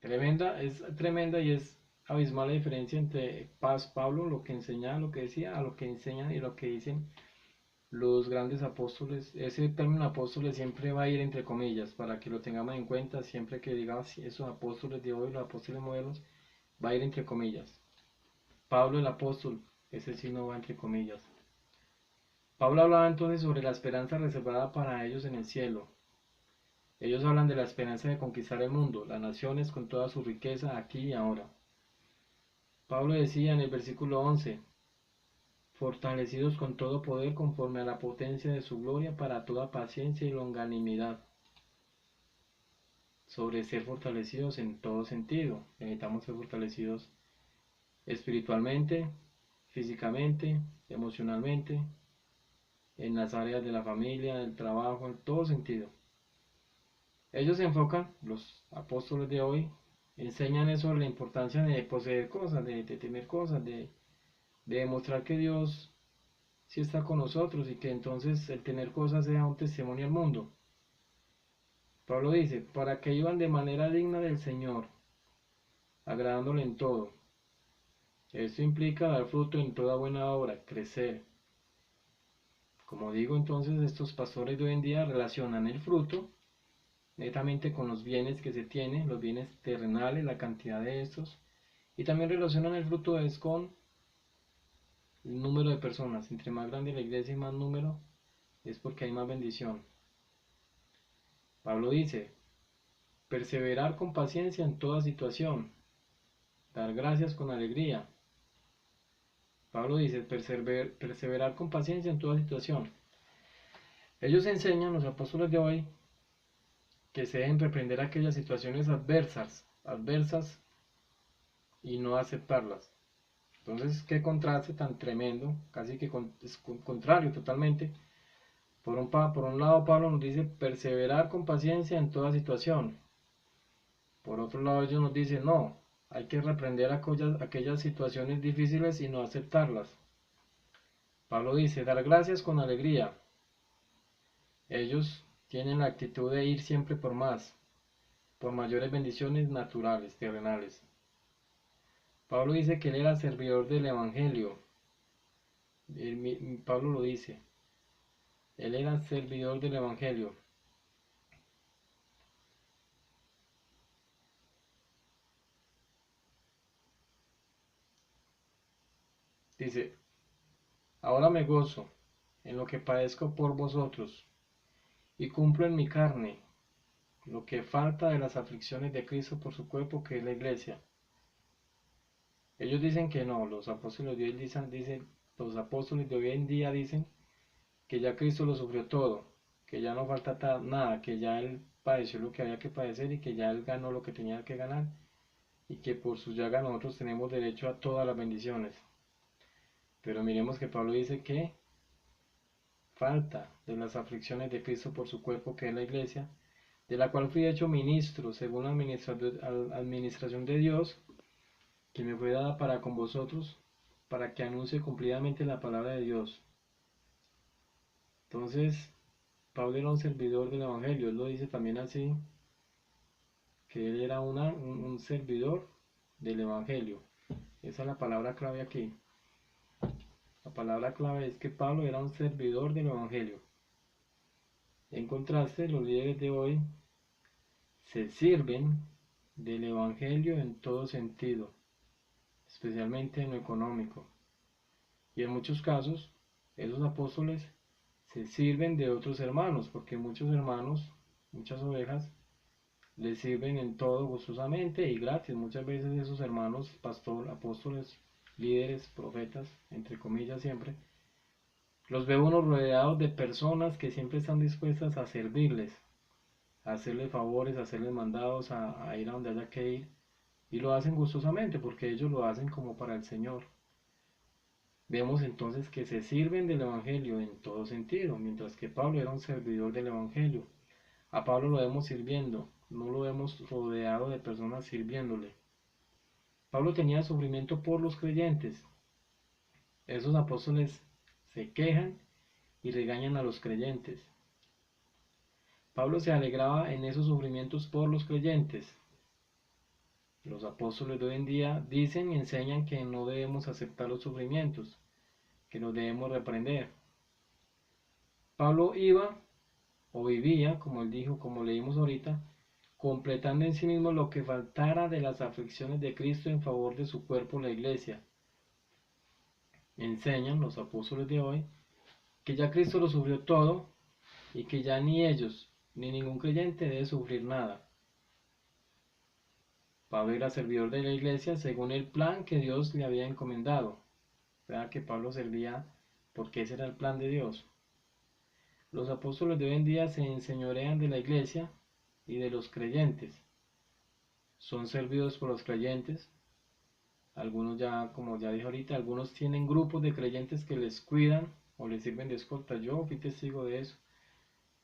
Es tremenda y es abismal la diferencia entre Pablo, lo que enseñaba, lo que decía, a lo que enseñan y lo que dicen los grandes apóstoles. Ese término apóstoles siempre va a ir entre comillas, para que lo tengamos en cuenta, siempre que digamos esos apóstoles de hoy, los apóstoles modernos, va a ir entre comillas. Pablo el apóstol, ese sí no va entre comillas. Pablo hablaba entonces sobre la esperanza reservada para ellos en el cielo. Ellos hablan de la esperanza de conquistar el mundo, las naciones con toda su riqueza aquí y ahora. Pablo decía en el versículo 11, fortalecidos con todo poder conforme a la potencia de su gloria para toda paciencia y longanimidad. Sobre ser fortalecidos en todo sentido. Necesitamos ser fortalecidos espiritualmente, físicamente, emocionalmente, en las áreas de la familia, del trabajo, en todo sentido. Ellos se enfocan, los apóstoles de hoy, enseñan eso sobre la importancia de poseer cosas, de tener cosas, de demostrar que Dios sí está con nosotros y que entonces el tener cosas sea un testimonio al mundo. Pablo dice, para que iban de manera digna del Señor, agradándole en todo. Esto implica dar fruto en toda buena obra, crecer. Como digo, entonces estos pastores de hoy en día relacionan el fruto netamente con los bienes que se tienen, los bienes terrenales, la cantidad de estos, y también relacionan el fruto es con el número de personas. Entre más grande la iglesia y más número, es porque hay más bendición. Pablo dice, perseverar con paciencia en toda situación, dar gracias con alegría. Pablo dice, perseverar con paciencia en toda situación. Ellos enseñan, los apóstoles de hoy, que se deben reprender aquellas situaciones adversas y no aceptarlas. Entonces, qué contraste tan tremendo, casi que es contrario totalmente. Por un lado, Pablo nos dice perseverar con paciencia en toda situación. Por otro lado, ellos nos dicen no, hay que reprender aquellas situaciones difíciles y no aceptarlas. Pablo dice dar gracias con alegría. Ellos tienen la actitud de ir siempre por más, por mayores bendiciones naturales, terrenales. Pablo dice que él era servidor del Evangelio. Pablo lo dice. Él era servidor del Evangelio. Dice, ahora me gozo en lo que padezco por vosotros y cumplo en mi carne lo que falta de las aflicciones de Cristo por su cuerpo que es la iglesia. Ellos dicen que no, los apóstoles de hoy los apóstoles de hoy en día dicen que ya Cristo lo sufrió todo, que ya no falta nada, que ya Él padeció lo que había que padecer y que ya Él ganó lo que tenía que ganar y que por su llaga nosotros tenemos derecho a todas las bendiciones. Pero miremos que Pablo dice que falta de las aflicciones de Cristo por su cuerpo que es la iglesia, de la cual fui hecho ministro según la administración de Dios, que me fue dada para con vosotros, para que anuncie cumplidamente la palabra de Dios. Entonces, Pablo era un servidor del Evangelio, él lo dice también así, que él era un servidor del Evangelio. Esa es la palabra clave aquí. La palabra clave es que Pablo era un servidor del Evangelio. En contraste, los líderes de hoy se sirven del Evangelio en todo sentido, especialmente en lo económico. Y en muchos casos, esos apóstoles se sirven de otros hermanos, porque muchos hermanos, muchas ovejas, les sirven en todo gustosamente y gratis. Muchas veces esos hermanos, apóstoles, líderes, profetas, entre comillas siempre, los ve uno rodeados de personas que siempre están dispuestas a servirles, a hacerles favores, a hacerles mandados, a ir a donde haya que ir. Y lo hacen gustosamente porque ellos lo hacen como para el Señor. Vemos entonces que se sirven del Evangelio en todo sentido, mientras que Pablo era un servidor del Evangelio. A Pablo lo vemos sirviendo, no lo vemos rodeado de personas sirviéndole. Pablo tenía sufrimiento por los creyentes. Esos apóstoles se quejan y regañan a los creyentes. Pablo se alegraba en esos sufrimientos por los creyentes. Los apóstoles de hoy en día dicen y enseñan que no debemos aceptar los sufrimientos, que los debemos reprender. Pablo iba o vivía, como él dijo, como leímos ahorita, completando en sí mismo lo que faltara de las aflicciones de Cristo en favor de su cuerpo, la iglesia. Enseñan los apóstoles de hoy que ya Cristo lo sufrió todo y que ya ni ellos ni ningún creyente debe sufrir nada. Pablo era servidor de la iglesia según el plan que Dios le había encomendado. O sea que Pablo servía porque ese era el plan de Dios. Los apóstoles de hoy en día se enseñorean de la iglesia y de los creyentes. Son servidos por los creyentes. Algunos ya, como ya dije ahorita, algunos tienen grupos de creyentes que les cuidan o les sirven de escolta. Yo fui testigo de eso,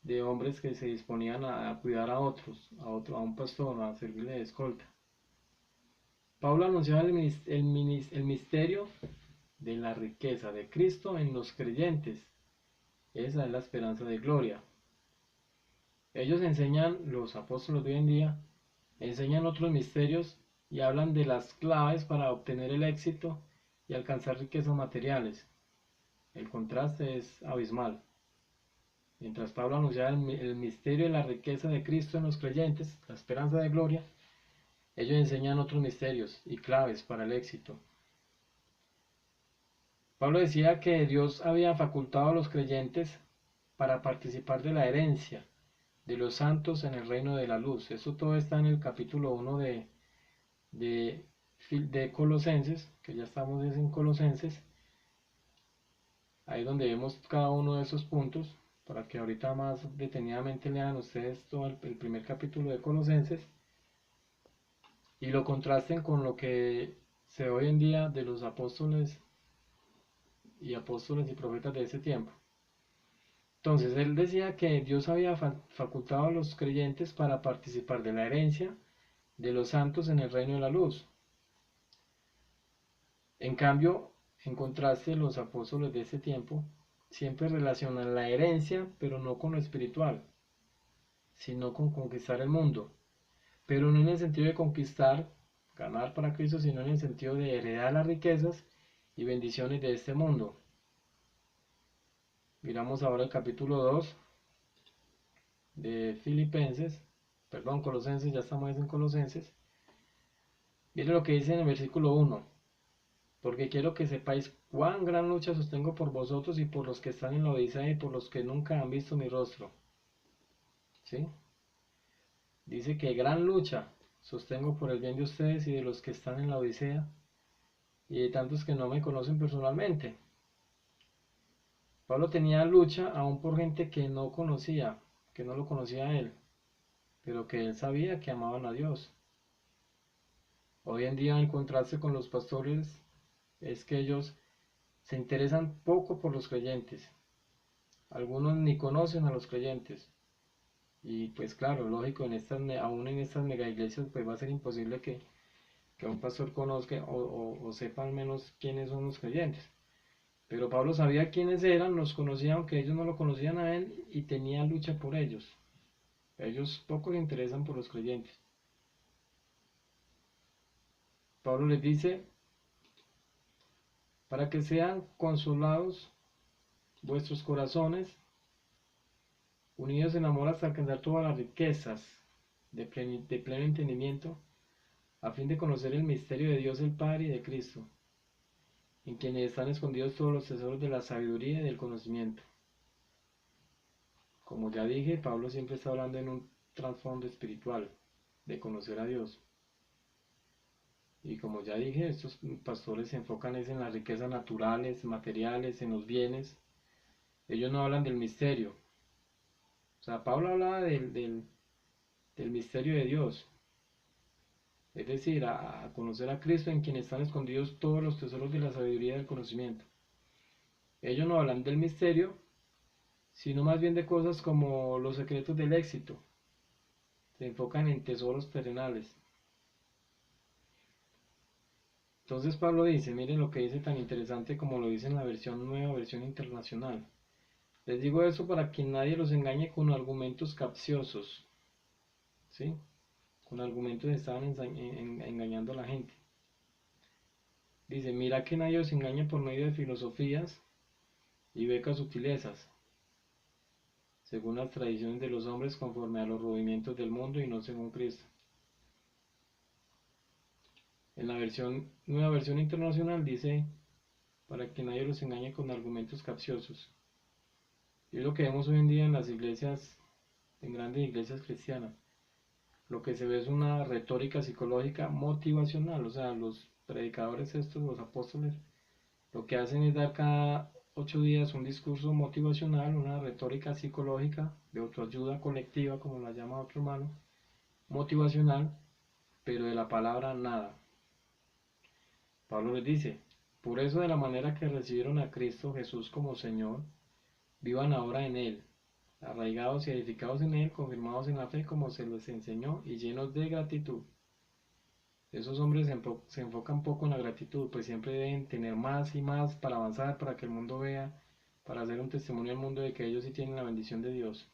de hombres que se disponían a cuidar a otros, a un pastor, a servirle de escolta. Pablo anunciaba el misterio de la riqueza de Cristo en los creyentes. Esa es la esperanza de gloria. Ellos enseñan, los apóstoles de hoy en día, enseñan otros misterios y hablan de las claves para obtener el éxito y alcanzar riquezas materiales. El contraste es abismal. Mientras Pablo anunciaba el misterio de la riqueza de Cristo en los creyentes, la esperanza de gloria, ellos enseñan otros misterios y claves para el éxito. Pablo decía que Dios había facultado a los creyentes para participar de la herencia de los santos en el reino de la luz. Eso todo está en el capítulo 1 de Colosenses, que ya estamos en Colosenses. Ahí donde vemos cada uno de esos puntos, para que ahorita más detenidamente lean ustedes todo el primer capítulo de Colosenses y lo contrasten con lo que se ve hoy en día de los apóstoles y profetas de ese tiempo. Entonces él decía que Dios había facultado a los creyentes para participar de la herencia de los santos en el reino de la luz. En cambio, en contraste, los apóstoles de ese tiempo siempre relacionan la herencia, pero no con lo espiritual, sino con conquistar el mundo. Pero no en el sentido de conquistar, ganar para Cristo, sino en el sentido de heredar las riquezas y bendiciones de este mundo. Miramos ahora el capítulo 2 de Colosenses, ya estamos en Colosenses. Mire lo que dice en el versículo 1. Porque quiero que sepáis cuán gran lucha sostengo por vosotros y por los que están en la Odisea y por los que nunca han visto mi rostro. ¿Sí? Dice que gran lucha sostengo por el bien de ustedes y de los que están en la Odisea y de tantos que no me conocen personalmente. Pablo tenía lucha aún por gente que no conocía, que no lo conocía a él, pero que él sabía que amaban a Dios. Hoy en día, en contraste con los pastores, es que ellos se interesan poco por los creyentes. Algunos ni conocen a los creyentes. Y pues claro, lógico, aún en estas mega iglesias pues va a ser imposible que un pastor conozca o sepa al menos quiénes son los creyentes. Pero Pablo sabía quiénes eran, los conocía aunque ellos no lo conocían a él y tenía lucha por ellos. Ellos poco se interesan por los creyentes. Pablo les dice, para que sean consolados vuestros corazones, unidos en amor hasta alcanzar todas las riquezas de pleno entendimiento, a fin de conocer el misterio de Dios el Padre y de Cristo, en quienes están escondidos todos los tesoros de la sabiduría y del conocimiento. Como ya dije, Pablo siempre está hablando en un trasfondo espiritual, de conocer a Dios. Y como ya dije, estos pastores se enfocan en las riquezas naturales, materiales, en los bienes. Ellos no hablan del misterio. O sea, Pablo hablaba del misterio de Dios. Es decir, a conocer a Cristo en quien están escondidos todos los tesoros de la sabiduría y del conocimiento. Ellos no hablan del misterio, sino más bien de cosas como los secretos del éxito. Se enfocan en tesoros terrenales. Entonces Pablo dice, miren lo que dice tan interesante como lo dice en la nueva versión internacional. Les digo eso para que nadie los engañe con argumentos capciosos, ¿sí? con argumentos estaban engañando a la gente. Dice, mira que nadie os engañe por medio de filosofías y becas sutilezas, según las tradiciones de los hombres, conforme a los rudimientos del mundo y no según Cristo. En la nueva versión internacional dice, para que nadie los engañe con argumentos capciosos. Y es lo que vemos hoy en día en las iglesias, en grandes iglesias cristianas. Lo que se ve es una retórica psicológica motivacional, o sea, los predicadores estos, los apóstoles, lo que hacen es dar cada 8 días un discurso motivacional, una retórica psicológica de autoayuda colectiva, como la llama otro hermano, motivacional, pero de la palabra nada. Pablo les dice, por eso de la manera que recibieron a Cristo Jesús como Señor, vivan ahora en Él, arraigados y edificados en Él, confirmados en la fe como se les enseñó y llenos de gratitud. Esos hombres se enfocan poco en la gratitud, pues siempre deben tener más y más para avanzar, para que el mundo vea, para hacer un testimonio al mundo de que ellos sí tienen la bendición de Dios.